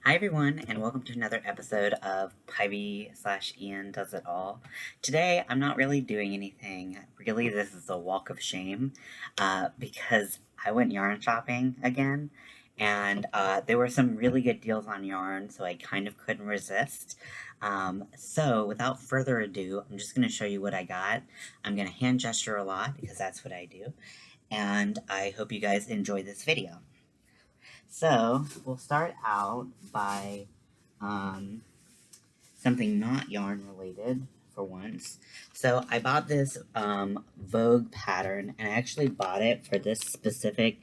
Hi everyone, and welcome to another episode of Pivy/Ian Does It All. Today, I'm not really doing anything. Really, this is a walk of shame because I went yarn shopping again, and there were some really good deals on yarn, so I kind of couldn't resist. So, without further ado, I'm just going to show you what I got. I'm going to hand gesture a lot because that's what I do, and I hope you guys enjoy this video. So, we'll start out by something not yarn related for once. So, I bought this Vogue pattern, and I actually bought it for this specific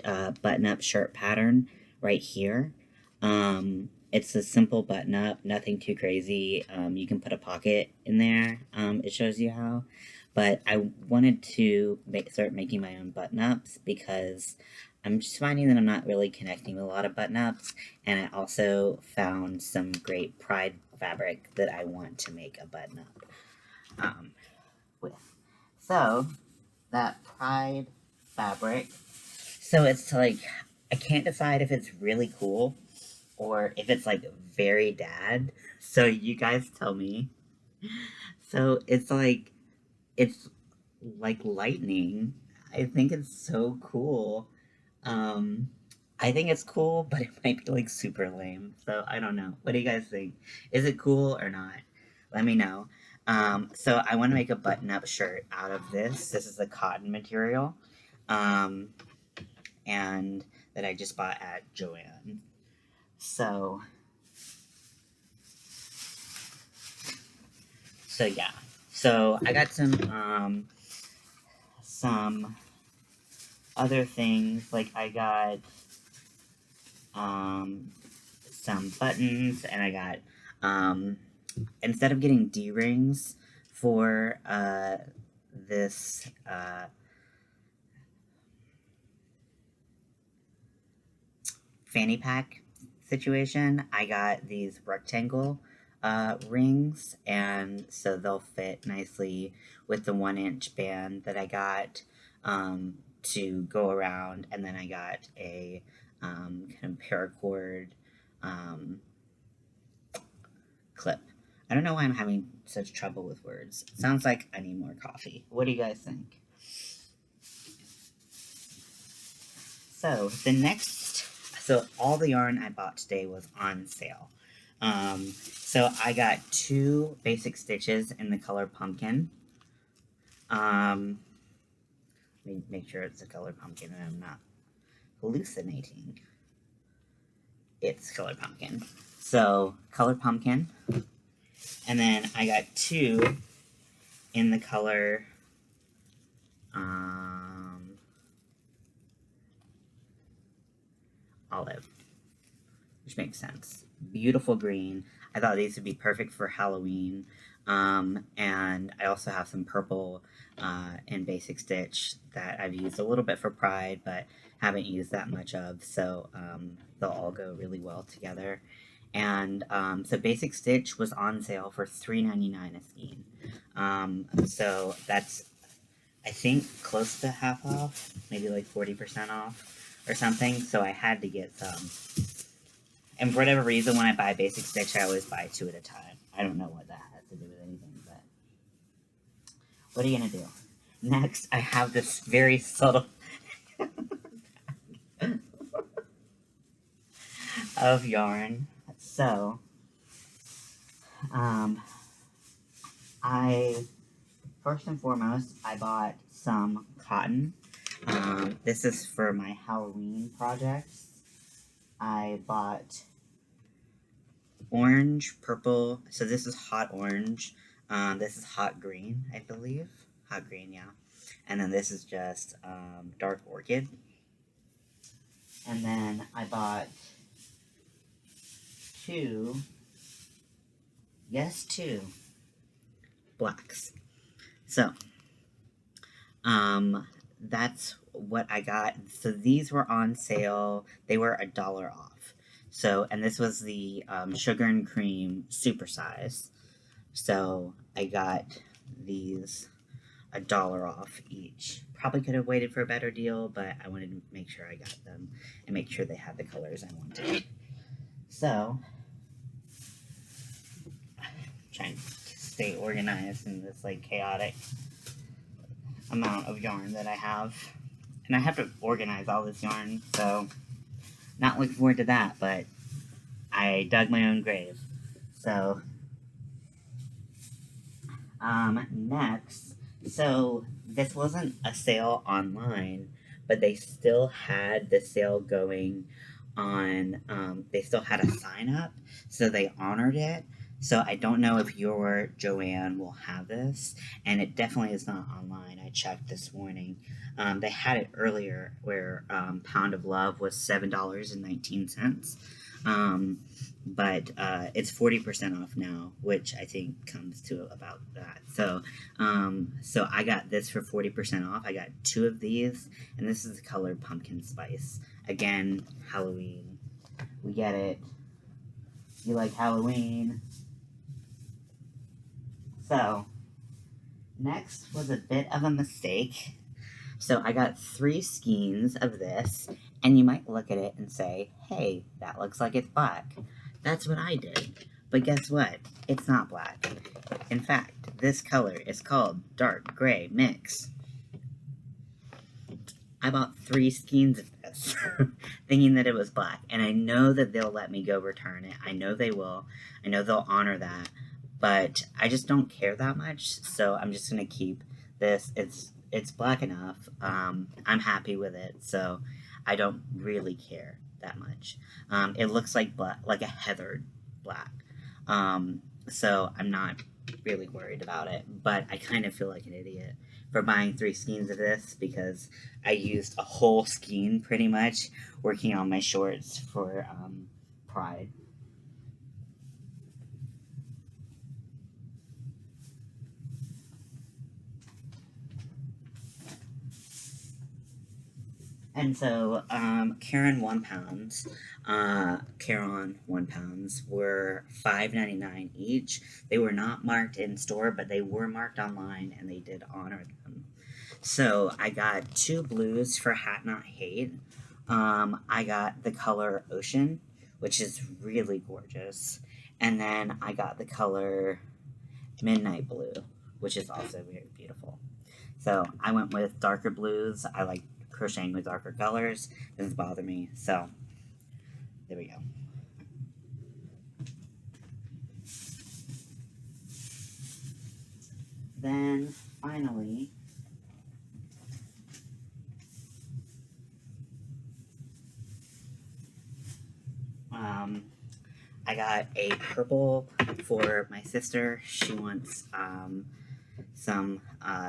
button-up shirt pattern right here. It's a simple button-up, nothing too crazy. You can put a pocket in there. It shows you how. But I wanted to start making my own button-ups because I'm just finding that I'm not really connecting with a lot of button-ups, and I also found some great Pride fabric that I want to make a button-up with. So, that Pride fabric, so it's like, I can't decide if it's really cool or if it's like very dad, so you guys tell me. So, it's like lightning. I think it's so cool. Um, I think it's cool, but it might be like super lame. So I don't know. What do you guys think? Is it cool or not? Let me know. So I want to make a button-up shirt out of this. This is a cotton material, um, and that I just bought at Joann. So yeah. So I got some other things, like I got some buttons, and I got instead of getting D-rings for this fanny pack situation, I got these rectangle rings, and so they'll fit nicely with the 1-inch band that I got to go around, and then I got a kind of paracord clip. I don't know why I'm having such trouble with words. It sounds like I need more coffee. What do you guys think? So all the yarn I bought today was on sale. So I got 2 basic stitches in the color pumpkin. Let me make sure it's the color pumpkin and I'm not hallucinating. It's color pumpkin. So, color pumpkin. And then I got 2 in the color olive, which makes sense. Beautiful green. I thought these would be perfect for Halloween. And I also have some purple in basic stitch that I've used a little bit for Pride, but haven't used that much of, so they'll all go really well together. And so basic stitch was on sale for $3.99 a skein. So that's, I think, close to half off, maybe like 40% off or something, so I had to get some. And for whatever reason, when I buy basic stitch, I always buy 2 at a time. I don't know what that has to do with anything, but what are you gonna do? Next, I have this very subtle of yarn. So, first and foremost, I bought some cotton. This is for my Halloween projects. I bought orange, purple, so this is hot orange. This is hot green, I believe. Hot green, yeah. And then this is just dark orchid. And then I bought 2 blacks. So, that's what I got. So these were on sale. They were $1 off. So, and this was the sugar and cream supersize. So I got these $1 off each. Probably could have waited for a better deal, but I wanted to make sure I got them and make sure they had the colors I wanted. So, trying to stay organized in this like chaotic amount of yarn that I have. And I have to organize all this yarn, so not looking forward to that, but I dug my own grave. So, next, so this wasn't a sale online, but they still had the sale going on, they still had a sign up, so they honored it. So I don't know if your Joanne will have this, and it definitely is not online. I checked this morning. They had it earlier where Pound of Love was $7.19. Um, but it's 40% off now, which I think comes to about that. So I got this for 40% off. I got 2 of these, and this is the color Pumpkin Spice. Again, Halloween. We get it. You like Halloween? So, next was a bit of a mistake. So I got 3 skeins of this, and you might look at it and say, hey, that looks like it's black. That's what I did. But guess what? It's not black. In fact, this color is called Dark Gray Mix. I bought 3 skeins of this, thinking that it was black. And I know that they'll let me go return it. I know they will. I know they'll honor that. But I just don't care that much, so I'm just going to keep this. It's black enough. I'm happy with it, so I don't really care that much. It looks like black, like a heathered black. So I'm not really worried about it, but I kind of feel like an idiot for buying 3 skeins of this because I used a whole skein pretty much working on my shorts for Pride. And so, Karen 1 pounds, Caron 1 pounds were $5.99 each. They were not marked in store, but they were marked online, and they did honor them. So I got 2 blues for Hat Not Hate. I got the color Ocean, which is really gorgeous, and then I got the color Midnight Blue, which is also very beautiful. So I went with darker blues. I like crocheting with darker colors. Doesn't bother me. So there we go. Then finally, I got a purple for my sister. She wants some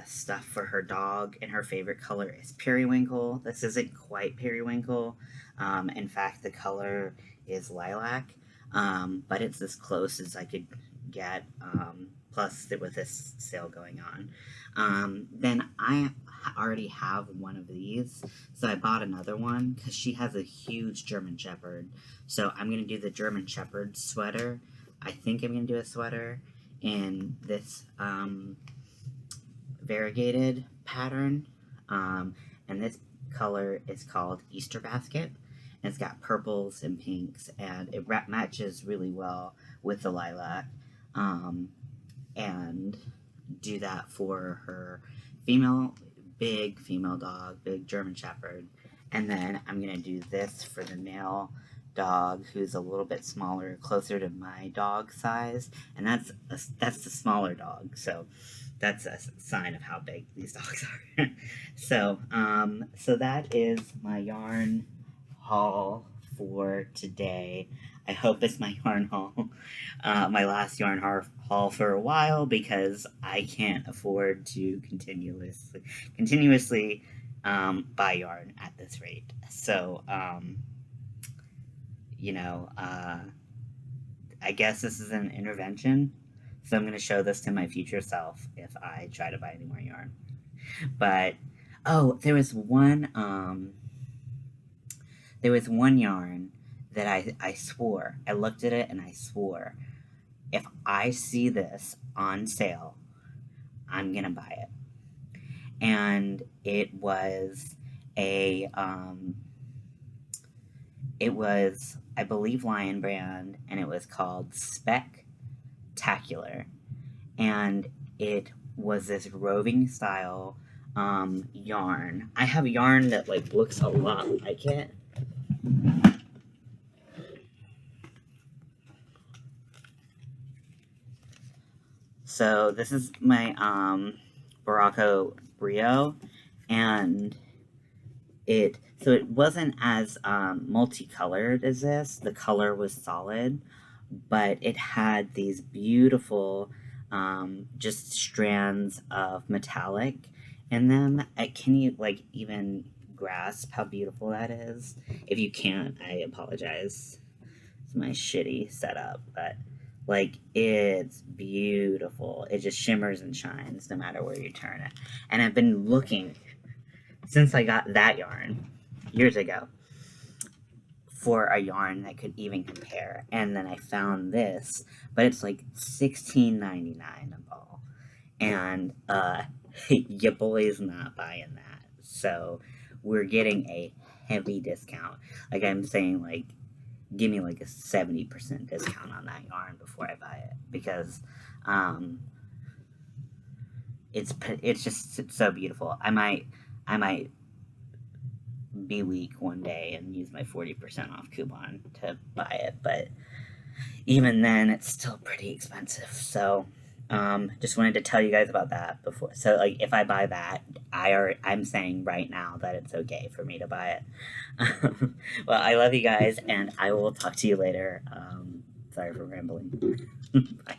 stuff for her dog, and her favorite color is periwinkle. This isn't quite periwinkle. In fact, the color is lilac, but it's as close as I could get. Plus, with this sale going on, then I already have one of these, so I bought another one because she has a huge German Shepherd. So I'm gonna do the German Shepherd sweater. I think I'm gonna do a sweater in this variegated pattern, and this color is called Easter Basket, and it's got purples and pinks, and it matches really well with the lilac, and do that for her big female dog, big German Shepherd, and then I'm gonna do this for the male dog who's a little bit smaller, closer to my dog size, and that's the smaller dog, so that's a sign of how big these dogs are. So that is my yarn haul for today. I hope it's my yarn haul, my last yarn haul for a while, because I can't afford to continuously buy yarn at this rate. So, I guess this is an intervention. So I'm going to show this to my future self if I try to buy any more yarn. But there was one yarn that I swore. I looked at it and I swore, if I see this on sale, I'm going to buy it. And it was I believe, Lion brand, and it was called Spectacular. And it was this roving style yarn. I have yarn that like looks a lot like it. So this is my Baracco Brio, and it wasn't as multicolored as this. The color was solid, but it had these beautiful just strands of metallic in them. Can you like even grasp how beautiful that is? If you can't, I apologize. It's my shitty setup, but like it's beautiful. It just shimmers and shines no matter where you turn it. And I've been looking since I got that yarn years ago for a yarn that could even compare, and then I found this, but it's like $16.99 a ball, and your boy's not buying that, so we're getting a heavy discount. Like I'm saying, like give me like a 70% discount on that yarn before I buy it, because it's just so beautiful. I might be weak one day and use my 40% off coupon to buy it, but even then it's still pretty expensive. So just wanted to tell you guys about that before. So like if I buy that, I'm saying right now that it's okay for me to buy it. Well, I love you guys, and I will talk to you later. Sorry for rambling. Bye.